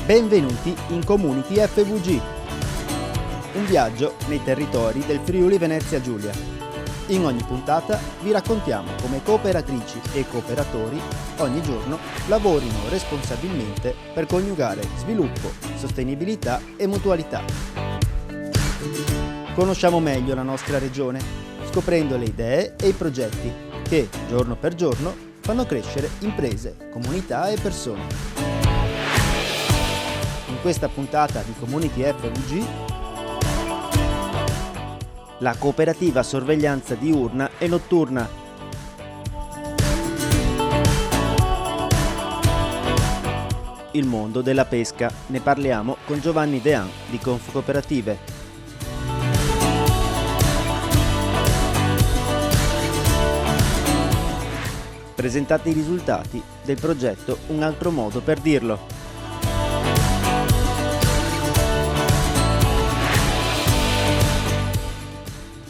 Benvenuti in Community FVG, un viaggio nei territori del Friuli Venezia Giulia. In ogni puntata vi raccontiamo come cooperatrici e cooperatori ogni giorno lavorino responsabilmente per coniugare sviluppo, sostenibilità e mutualità. Conosciamo meglio la nostra regione, scoprendo le idee e i progetti che, giorno per giorno, fanno crescere imprese, comunità e persone. In questa puntata di Community FVG, la cooperativa sorveglianza diurna e notturna. Il mondo della pesca. Ne parliamo con Giovanni Dean di Confcooperative. Presentati i risultati del progetto Un altro modo per dirlo.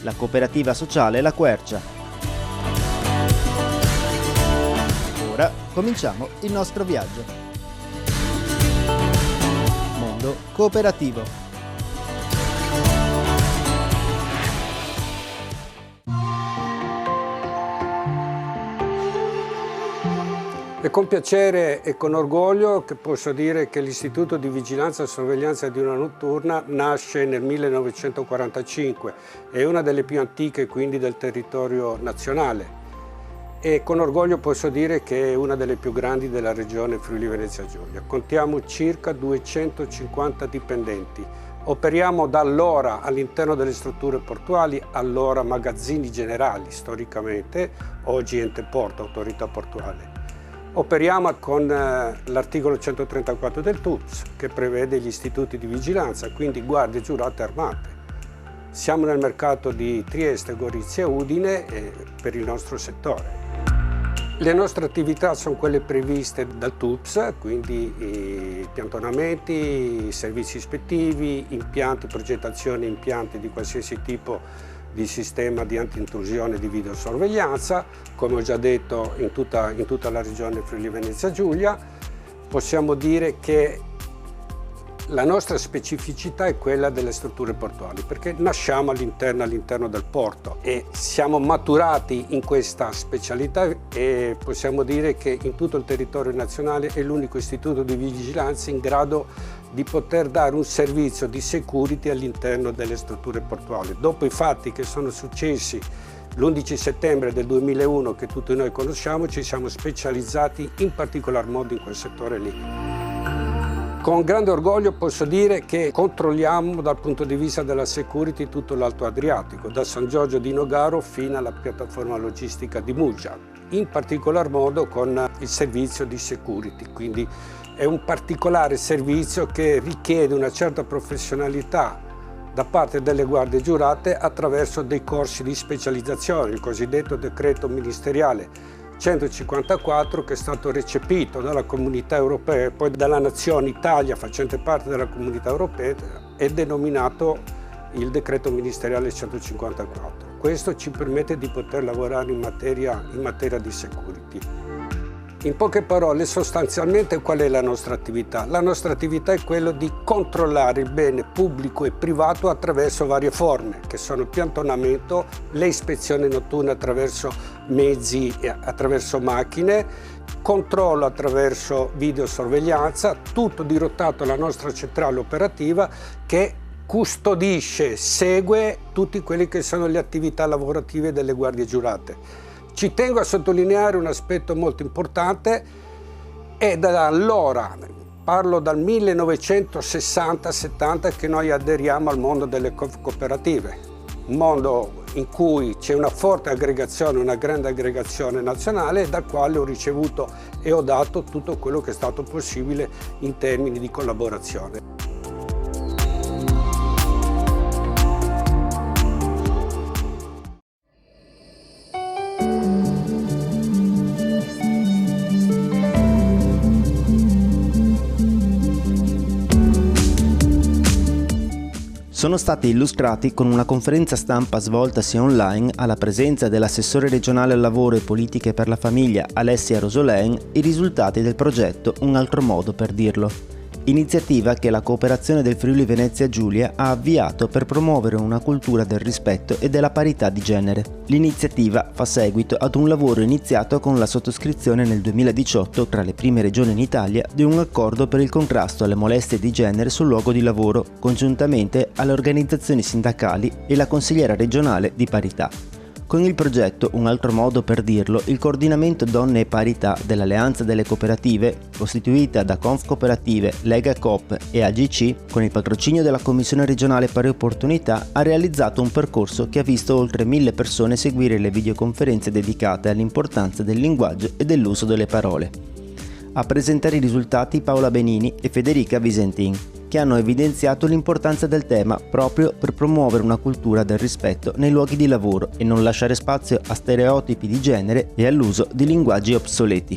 La cooperativa sociale La Quercia. Ora cominciamo il nostro viaggio. Mondo cooperativo. È con piacere e con orgoglio che posso dire che l'Istituto di Vigilanza e Sorveglianza Diurna Notturna nasce nel 1945, è una delle più antiche quindi del territorio nazionale e con orgoglio posso dire che è una delle più grandi della regione Friuli Venezia Giulia. Contiamo circa 250 dipendenti. Operiamo da allora all'interno delle strutture portuali, allora magazzini generali storicamente, oggi ente porto, autorità portuale. Operiamo con l'articolo 134 del TUPS che prevede gli istituti di vigilanza, quindi guardie giurate armate. Siamo nel mercato di Trieste, Gorizia e Udine per il nostro settore. Le nostre attività sono quelle previste dal TUPS, quindi piantonamenti, servizi ispettivi, impianti, progettazione impianti di qualsiasi tipo di sistema di anti-intrusione di videosorveglianza, come ho già detto in tutta la regione Friuli Venezia Giulia. Possiamo dire che la nostra specificità è quella delle strutture portuali, perché nasciamo all'interno del porto e siamo maturati in questa specialità e possiamo dire che in tutto il territorio nazionale è l'unico istituto di vigilanza in grado di poter dare un servizio di security all'interno delle strutture portuali. Dopo i fatti che sono successi l'11 settembre del 2001 che tutti noi conosciamo, ci siamo specializzati in particolar modo in quel settore lì. Con grande orgoglio posso dire che controlliamo dal punto di vista della security tutto l'Alto Adriatico, da San Giorgio di Nogaro fino alla piattaforma logistica di Muggia, in particolar modo con il servizio di security, quindi è un particolare servizio che richiede una certa professionalità da parte delle guardie giurate attraverso dei corsi di specializzazione, il cosiddetto decreto ministeriale 154 che è stato recepito dalla Comunità Europea e poi dalla nazione Italia facente parte della Comunità Europea è denominato il decreto ministeriale 154. Questo ci permette di poter lavorare in materia di security. In poche parole, sostanzialmente qual è la nostra attività? La nostra attività è quella di controllare il bene pubblico e privato attraverso varie forme, che sono il piantonamento, le ispezioni notturne attraverso mezzi e attraverso macchine, controllo attraverso videosorveglianza, tutto dirottato alla nostra centrale operativa che custodisce, segue tutte quelle che sono le attività lavorative delle guardie giurate. Ci tengo a sottolineare un aspetto molto importante, è da allora, parlo dal 1960-70 che noi aderiamo al mondo delle cooperative, un mondo in cui c'è una forte aggregazione, una grande aggregazione nazionale dal quale ho ricevuto e ho dato tutto quello che è stato possibile in termini di collaborazione. sono stati illustrati con una conferenza stampa svoltasi online alla presenza dell'assessore regionale al lavoro e politiche per la famiglia Alessia Rosolén i risultati del progetto Un altro modo per dirlo. iniziativa che la Cooperazione del Friuli Venezia Giulia ha avviato per promuovere una cultura del rispetto e della parità di genere. L'iniziativa fa seguito ad un lavoro iniziato con la sottoscrizione nel 2018 tra le prime regioni in Italia di un accordo per il contrasto alle molestie di genere sul luogo di lavoro, congiuntamente alle organizzazioni sindacali e la consigliera regionale di parità. Con il progetto Un altro modo per dirlo, il coordinamento Donne e Parità dell'Alleanza delle Cooperative, costituita da Confcooperative, Lega Coop e AGC, con il patrocinio della Commissione regionale Pari Opportunità, ha realizzato un percorso che ha visto oltre 1000 persone seguire le videoconferenze dedicate all'importanza del linguaggio e dell'uso delle parole. A presentare i risultati Paola Benini e Federica Visentin, che hanno evidenziato l'importanza del tema proprio per promuovere una cultura del rispetto nei luoghi di lavoro e non lasciare spazio a stereotipi di genere e all'uso di linguaggi obsoleti.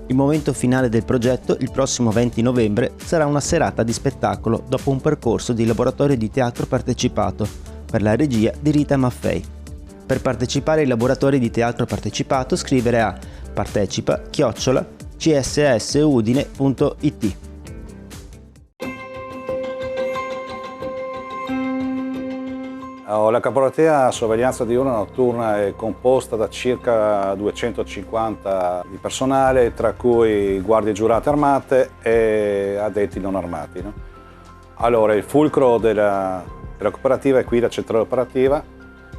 Il momento finale del progetto, il prossimo 20 novembre, sarà una serata di spettacolo dopo un percorso di laboratorio di teatro partecipato per la regia di Rita Maffei. Per partecipare ai laboratori di teatro partecipato scrivere a partecipa@cssusudine.it. La cooperativa sorveglianza diurna notturna è composta da circa 250 di personale, tra cui guardie giurate armate e addetti non armati. No? Allora, il fulcro della cooperativa è qui la centrale operativa,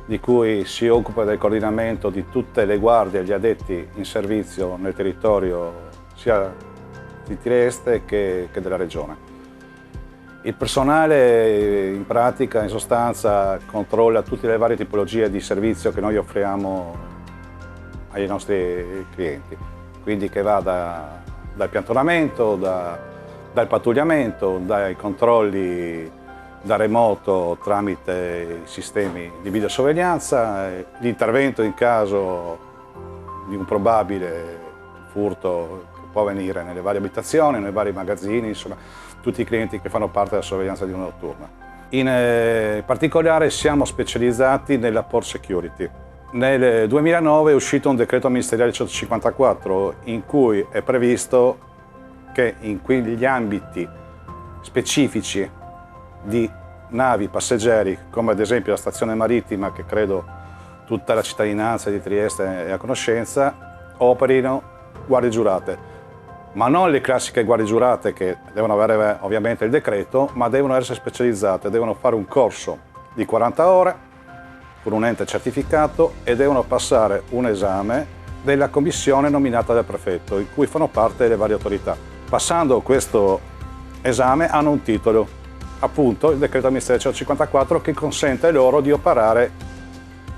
di cui si occupa del coordinamento di tutte le guardie e gli addetti in servizio nel territorio sia di Trieste che della regione. Il personale in pratica, in sostanza, controlla tutte le varie tipologie di servizio che noi offriamo ai nostri clienti, quindi che va dal piantonamento, dal pattugliamento, dai controlli da remoto tramite i sistemi di videosorveglianza, l'intervento in caso di un probabile furto che può avvenire nelle varie abitazioni, nei vari magazzini, insomma tutti i clienti che fanno parte della sorveglianza diurna notturna. In particolare siamo specializzati nella port security. Nel 2009 è uscito un decreto ministeriale 154 in cui è previsto che in quegli ambiti specifici di navi passeggeri, come ad esempio la stazione marittima, che credo tutta la cittadinanza di Trieste è a conoscenza, operino guardie giurate. Ma non le classiche guardie giurate che devono avere ovviamente il decreto, ma devono essere specializzate, devono fare un corso di 40 ore con un ente certificato e devono passare un esame della commissione nominata dal prefetto, in cui fanno parte le varie autorità. Passando questo esame hanno un titolo, appunto il decreto ministeriale 154, che consente loro di operare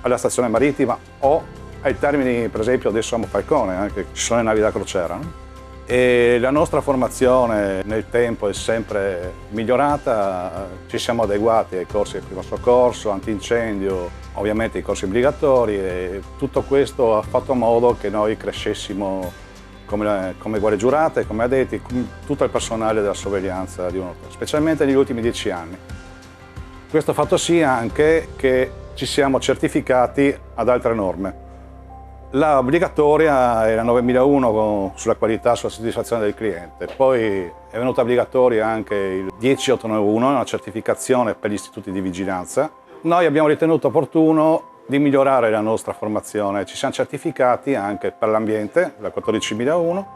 alla stazione marittima o ai termini, per esempio adesso siamo Falcone, anche ci sono le navi da crociera. No? E la nostra formazione nel tempo è sempre migliorata, ci siamo adeguati ai corsi di primo soccorso, antincendio, ovviamente i corsi obbligatori, e tutto questo ha fatto modo che noi crescessimo come guardie giurate, come addetti, come tutto il personale della sorveglianza di un'auto, specialmente negli ultimi 10 anni. Questo ha fatto sì anche che ci siamo certificati ad altre norme. La obbligatoria è la 9001 sulla qualità, sulla soddisfazione del cliente, poi è venuta obbligatoria anche il 10891, una certificazione per gli istituti di vigilanza. Noi abbiamo ritenuto opportuno di migliorare la nostra formazione, ci siamo certificati anche per l'ambiente, la 14001,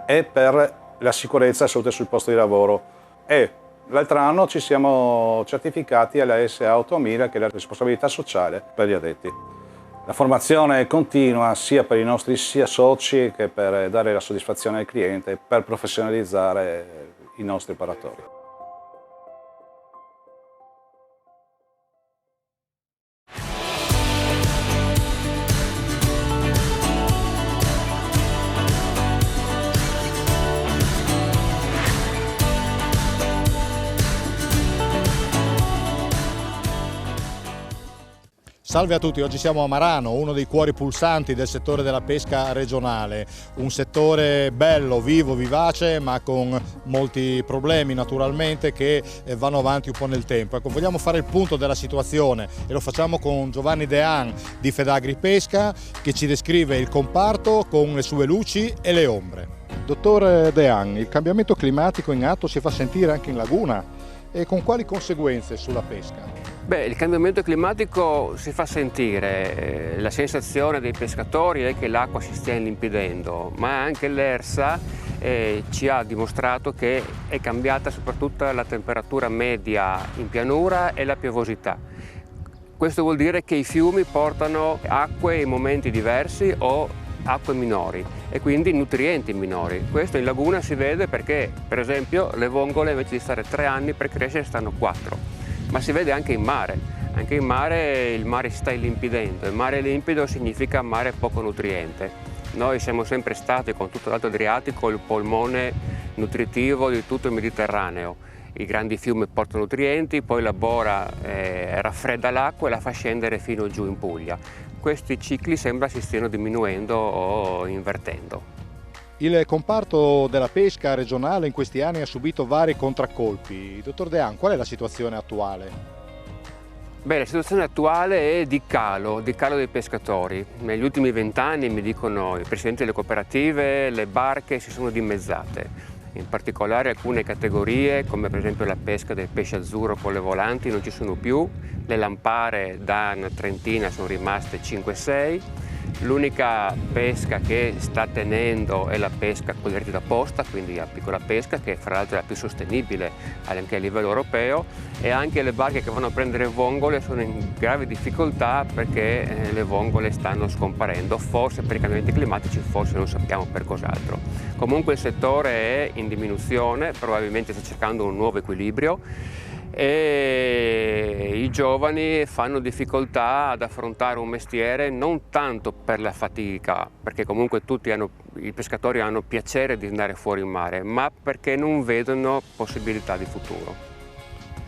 e per la sicurezza e salute sul posto di lavoro. E l'altro anno ci siamo certificati alla SA 8000, che è la responsabilità sociale per gli addetti. La formazione continua sia per i nostri soci che per dare la soddisfazione al cliente e per professionalizzare i nostri operatori. Salve a tutti, oggi siamo a Marano, uno dei cuori pulsanti del settore della pesca regionale, un settore bello, vivo, vivace, ma con molti problemi naturalmente che vanno avanti un po' nel tempo. Ecco, vogliamo fare il punto della situazione e lo facciamo con Giovanni Dean di Fedagripesca, che ci descrive il comparto con le sue luci e le ombre. Dottor Dean, il cambiamento climatico in atto si fa sentire anche in laguna e con quali conseguenze sulla pesca? Beh, il cambiamento climatico si fa sentire, la sensazione dei pescatori è che l'acqua si stia inlimpidendo, ma anche l'ERSA ci ha dimostrato che è cambiata soprattutto la temperatura media in pianura e la piovosità. Questo vuol dire che i fiumi portano acque in momenti diversi o acque minori e quindi nutrienti minori. Questo in laguna si vede perché, per esempio, le vongole invece di stare 3 anni per crescere stanno 4, ma si vede anche in mare. Anche in mare il mare si sta illimpidendo, il mare limpido significa mare poco nutriente. Noi siamo sempre stati, con tutto l'Alto Adriatico, il polmone nutritivo di tutto il Mediterraneo. I grandi fiumi portano nutrienti, poi la bora raffredda l'acqua e la fa scendere fino giù in Puglia. Questi cicli sembra si stiano diminuendo o invertendo. Il comparto della pesca regionale in questi anni ha subito vari contraccolpi. Dottor Dean, qual è la situazione attuale? Beh, la situazione attuale è di calo dei pescatori. Negli ultimi 20 anni, mi dicono i presidenti delle cooperative, le barche si sono dimezzate. In particolare alcune categorie, come per esempio la pesca del pesce azzurro con le volanti, non ci sono più, le lampare da una trentina sono rimaste 5-6, l'unica pesca che sta tenendo è la pesca con le reti da posta, quindi la piccola pesca, che fra l'altro è la più sostenibile anche a livello europeo, e anche le barche che vanno a prendere vongole sono in grave difficoltà perché le vongole stanno scomparendo, forse per i cambiamenti climatici, forse non sappiamo per cos'altro. Comunque il settore è in diminuzione, probabilmente sta cercando un nuovo equilibrio e i giovani fanno difficoltà ad affrontare un mestiere non tanto per la fatica, perché comunque i pescatori hanno piacere di andare fuori in mare, ma perché non vedono possibilità di futuro.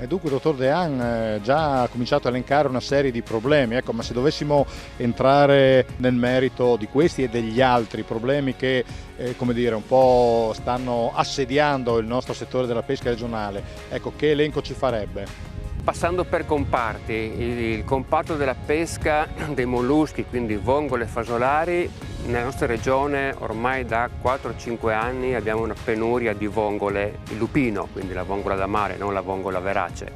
E dunque, dottor Dean, già ha cominciato a elencare una serie di problemi, ma se dovessimo entrare nel merito di questi e degli altri problemi che come dire, un po' stanno assediando il nostro settore della pesca regionale, che elenco ci farebbe? Passando per comparti, il comparto della pesca dei molluschi, quindi vongole e fasolari, nella nostra regione ormai da 4-5 anni abbiamo una penuria di vongole, il lupino, quindi la vongola da mare, non la vongola verace.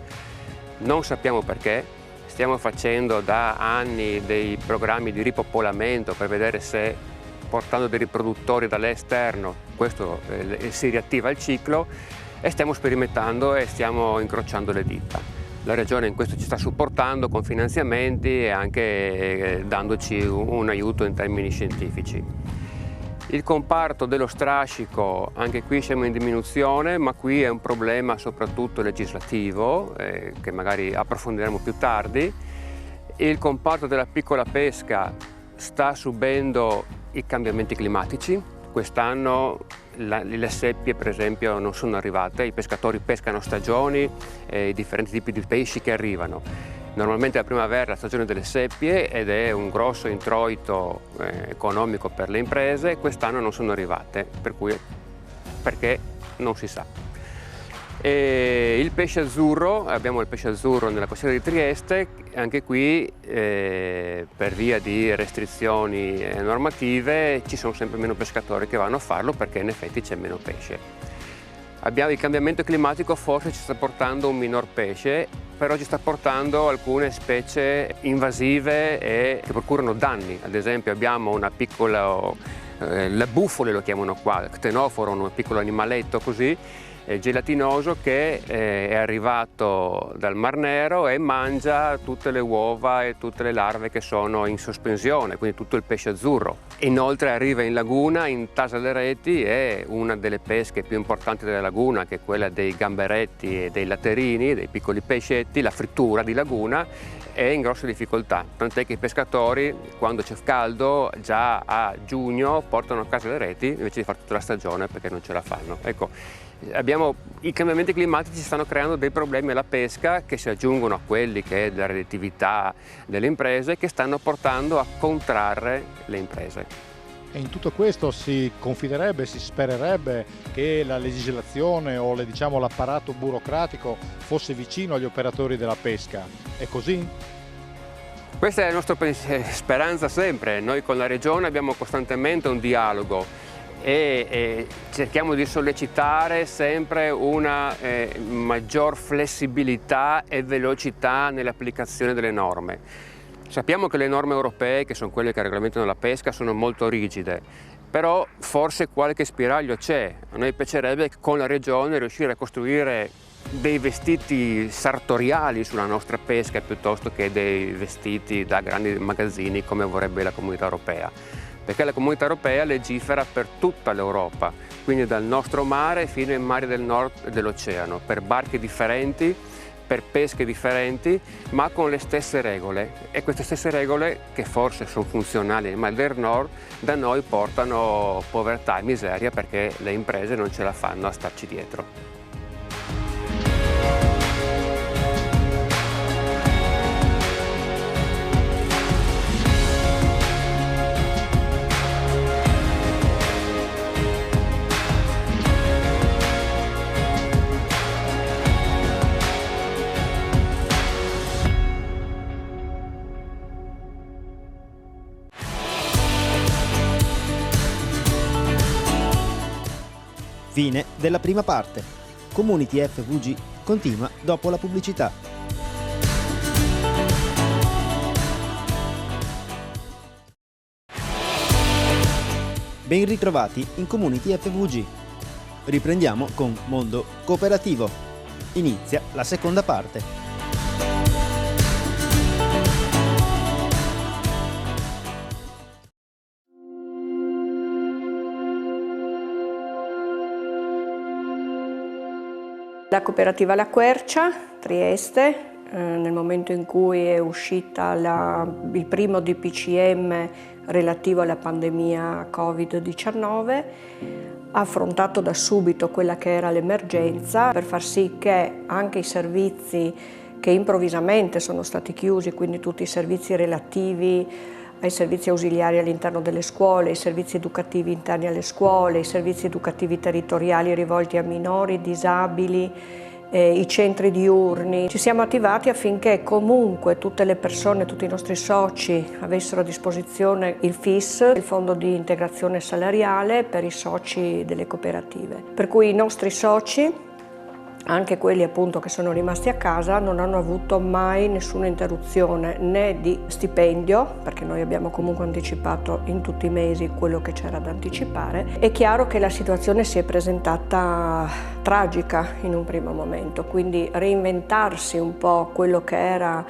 Non sappiamo perché, stiamo facendo da anni dei programmi di ripopolamento per vedere se portando dei riproduttori dall'esterno questo si riattiva il ciclo e stiamo sperimentando e stiamo incrociando le dita. La Regione in questo ci sta supportando con finanziamenti e anche dandoci un aiuto in termini scientifici. Il comparto dello strascico, anche qui siamo in diminuzione, ma qui è un problema soprattutto legislativo, che magari approfondiremo più tardi. Il comparto della piccola pesca sta subendo i cambiamenti climatici. Quest'anno le seppie per esempio non sono arrivate, i pescatori pescano stagioni e i differenti tipi di pesci che arrivano. Normalmente la primavera è la stagione delle seppie ed è un grosso introito economico per le imprese, quest'anno non sono arrivate, perché non si sa. E il pesce azzurro, abbiamo il pesce azzurro nella costiera di Trieste, anche qui per via di restrizioni normative ci sono sempre meno pescatori che vanno a farlo perché in effetti c'è meno pesce. Il cambiamento climatico forse ci sta portando un minor pesce, però ci sta portando alcune specie invasive e che procurano danni. Ad esempio abbiamo una piccola, le bufole lo chiamano qua, ctenoforo, un piccolo animaletto così, gelatinoso che è arrivato dal Mar Nero e mangia tutte le uova e tutte le larve che sono in sospensione, quindi tutto il pesce azzurro. Inoltre arriva in laguna, intasa le reti e una delle pesche più importanti della laguna, che è quella dei gamberetti e dei latterini, dei piccoli pescetti, la frittura di laguna, è in grosse difficoltà, tant'è che i pescatori quando c'è caldo già a giugno portano a casa le reti invece di fare tutta la stagione perché non ce la fanno. Ecco, i cambiamenti climatici stanno creando dei problemi alla pesca che si aggiungono a quelli che è della redditività delle imprese, che stanno portando a contrarre le imprese. E in tutto questo si confiderebbe, si spererebbe che la legislazione o l'apparato burocratico fosse vicino agli operatori della pesca. È così? Questa è la nostra speranza sempre. Noi con la Regione abbiamo costantemente un dialogo e cerchiamo di sollecitare sempre una maggior flessibilità e velocità nell'applicazione delle norme. Sappiamo che le norme europee, che sono quelle che regolamentano la pesca, sono molto rigide, però forse qualche spiraglio c'è. A noi piacerebbe con la Regione riuscire a costruire dei vestiti sartoriali sulla nostra pesca piuttosto che dei vestiti da grandi magazzini come vorrebbe la Comunità Europea. Perché la Comunità Europea legifera per tutta l'Europa, quindi dal nostro mare fino ai mari del nord dell'oceano, per barche differenti, per pesche differenti, ma con le stesse regole. E queste stesse regole, che forse sono funzionali ai mari del nord, da noi portano povertà e miseria perché le imprese non ce la fanno a starci dietro. Fine della prima parte. Community FVG continua dopo la pubblicità. Ben ritrovati in Community FVG. Riprendiamo con Mondo Cooperativo. Inizia la seconda parte. La cooperativa La Quercia, Trieste, nel momento in cui è uscita il primo DPCM relativo alla pandemia Covid-19, ha affrontato da subito quella che era l'emergenza per far sì che anche i servizi che improvvisamente sono stati chiusi, quindi tutti i servizi relativi ai servizi ausiliari all'interno delle scuole, i servizi educativi interni alle scuole, i servizi educativi territoriali rivolti a minori, disabili, i centri diurni. Ci siamo attivati affinché comunque tutte le persone, tutti i nostri soci avessero a disposizione il FIS, il Fondo di Integrazione Salariale per i soci delle cooperative. Per cui i nostri soci, anche quelli appunto che sono rimasti a casa, non hanno avuto mai nessuna interruzione né di stipendio, perché noi abbiamo comunque anticipato in tutti i mesi quello che c'era da anticipare. È chiaro che la situazione si è presentata tragica in un primo momento, quindi reinventarsi un po' quello che era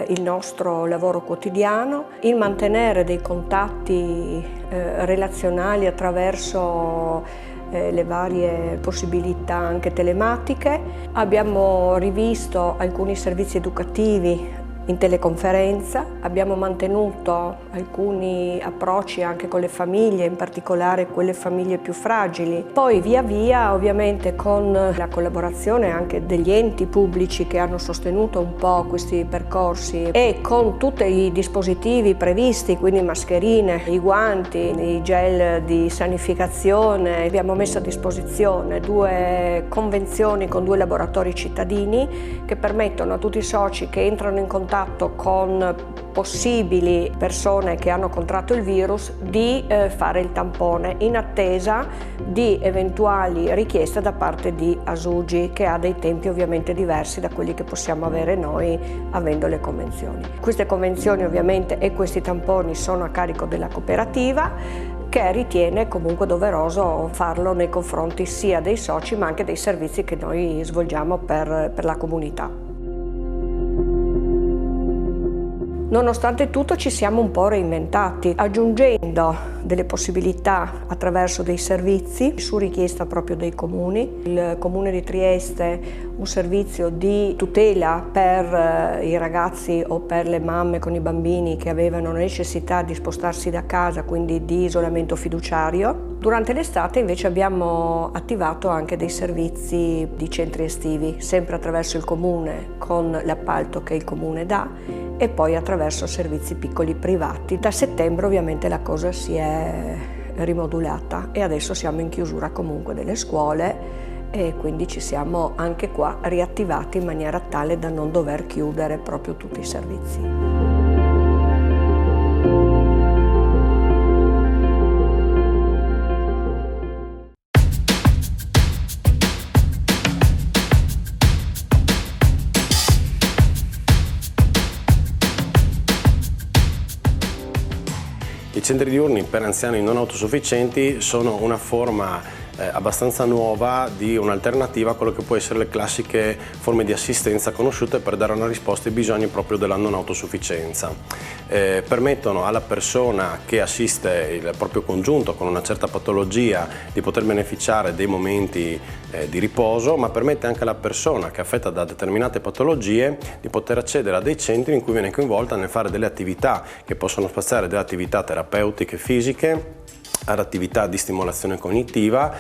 il nostro lavoro quotidiano, il mantenere dei contatti relazionali attraverso le varie possibilità anche telematiche. Abbiamo rivisto alcuni servizi educativi in teleconferenza, abbiamo mantenuto alcuni approcci anche con le famiglie, in particolare quelle famiglie più fragili. Poi via via, ovviamente con la collaborazione anche degli enti pubblici che hanno sostenuto un po' questi percorsi e con tutti i dispositivi previsti, quindi mascherine, i guanti, i gel di sanificazione, abbiamo messo a disposizione 2 convenzioni con 2 laboratori cittadini che permettono a tutti i soci che entrano in contatto con possibili persone che hanno contratto il virus di fare il tampone in attesa di eventuali richieste da parte di Asugi, che ha dei tempi ovviamente diversi da quelli che possiamo avere noi avendo le convenzioni. Queste convenzioni ovviamente e questi tamponi sono a carico della cooperativa, che ritiene comunque doveroso farlo nei confronti sia dei soci ma anche dei servizi che noi svolgiamo per la comunità. Nonostante tutto ci siamo un po' reinventati, aggiungendo delle possibilità attraverso dei servizi su richiesta proprio dei comuni. Il Comune di Trieste un servizio di tutela per i ragazzi o per le mamme con i bambini che avevano necessità di spostarsi da casa, quindi di isolamento fiduciario. Durante l'estate invece abbiamo attivato anche dei servizi di centri estivi, sempre attraverso il Comune con l'appalto che il Comune dà e poi attraverso servizi piccoli privati. Da settembre ovviamente la cosa si è rimodulata e adesso siamo in chiusura comunque delle scuole e quindi ci siamo anche qua riattivati in maniera tale da non dover chiudere proprio tutti i servizi. centri diurni per anziani non autosufficienti sono una forma abbastanza nuova di un'alternativa a quello che può essere le classiche forme di assistenza conosciute per dare una risposta ai bisogni proprio della non autosufficienza. Permettono alla persona che assiste il proprio congiunto con una certa patologia di poter beneficiare dei momenti di riposo, ma permette anche alla persona che è affetta da determinate patologie di poter accedere a dei centri in cui viene coinvolta nel fare delle attività che possono spaziare delle attività terapeutiche fisiche ad attività di stimolazione cognitiva,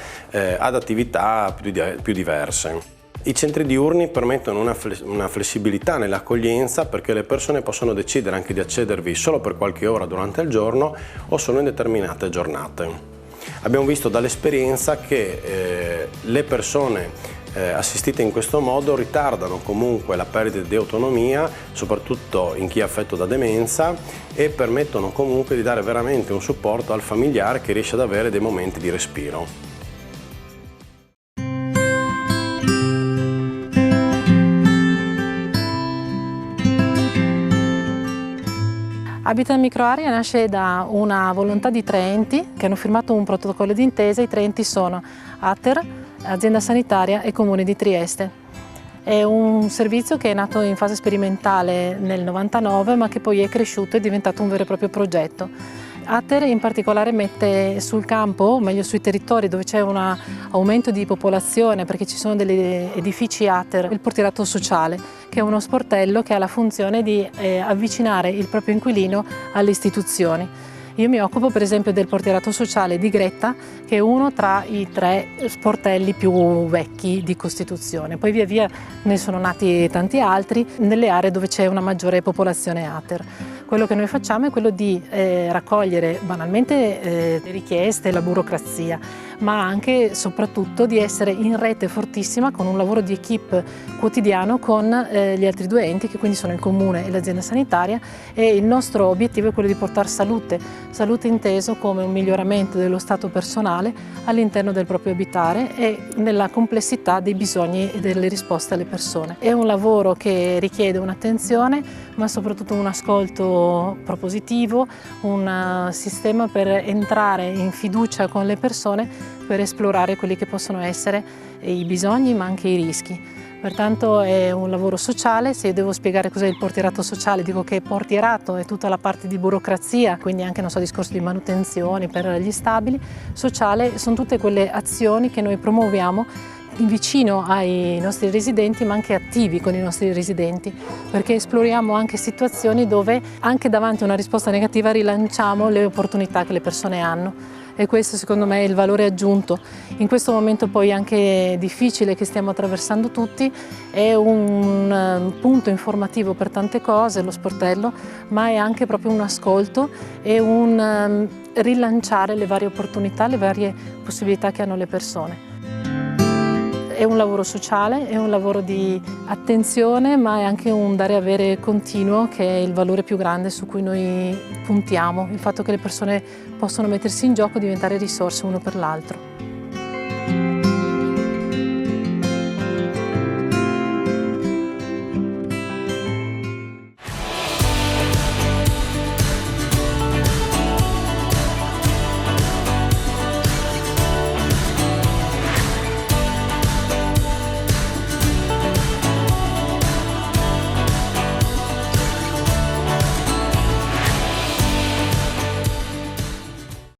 ad attività più diverse. I centri diurni permettono una flessibilità nell'accoglienza perché le persone possono decidere anche di accedervi solo per qualche ora durante il giorno o solo in determinate giornate. Abbiamo visto dall'esperienza che le persone assistite in questo modo ritardano comunque la perdita di autonomia, soprattutto in chi è affetto da demenza, e permettono comunque di dare veramente un supporto al familiare che riesce ad avere dei momenti di respiro. Habitat Microarea nasce da una volontà di 3 enti che hanno firmato un protocollo d'intesa. I 3 enti sono Ater, Azienda Sanitaria e Comune di Trieste. È un servizio che è nato in fase sperimentale nel 99 ma che poi è cresciuto e è diventato un vero e proprio progetto. Ater in particolare mette sul campo, o meglio sui territori dove c'è un aumento di popolazione, perché ci sono degli edifici Ater, il portierato sociale, che è uno sportello che ha la funzione di avvicinare il proprio inquilino alle istituzioni. Io mi occupo per esempio del portierato sociale di Gretta, che è uno tra i 3 sportelli più vecchi di Costituzione. Poi via via ne sono nati tanti altri nelle aree dove c'è una maggiore popolazione Ater. Quello che noi facciamo è quello di raccogliere banalmente le richieste, la burocrazia, ma anche e soprattutto di essere in rete fortissima con un lavoro di equip quotidiano con gli altri 2 enti, che quindi sono il Comune e l'azienda sanitaria, e il nostro obiettivo è quello di portare salute inteso come un miglioramento dello stato personale all'interno del proprio abitare e nella complessità dei bisogni e delle risposte alle persone. È un lavoro che richiede un'attenzione, ma soprattutto un ascolto propositivo, un sistema per entrare in fiducia con le persone, per esplorare quelli che possono essere i bisogni ma anche i rischi. Pertanto è un lavoro sociale. Se io devo spiegare cos'è il portierato sociale, dico che portierato è tutta la parte di burocrazia, quindi anche discorso di manutenzioni per gli stabili. Sociale sono tutte quelle azioni che noi promuoviamo vicino ai nostri residenti, ma anche attivi con i nostri residenti, perché esploriamo anche situazioni dove anche davanti a una risposta negativa rilanciamo le opportunità che le persone hanno. E questo secondo me è il valore aggiunto. In questo momento poi anche difficile che stiamo attraversando tutti, è un punto informativo per tante cose, lo sportello, ma è anche proprio un ascolto e un rilanciare le varie opportunità, le varie possibilità che hanno le persone. È un lavoro sociale, è un lavoro di attenzione, ma è anche un dare e avere continuo, che è il valore più grande su cui noi puntiamo, il fatto che le persone possono mettersi in gioco e diventare risorse uno per l'altro.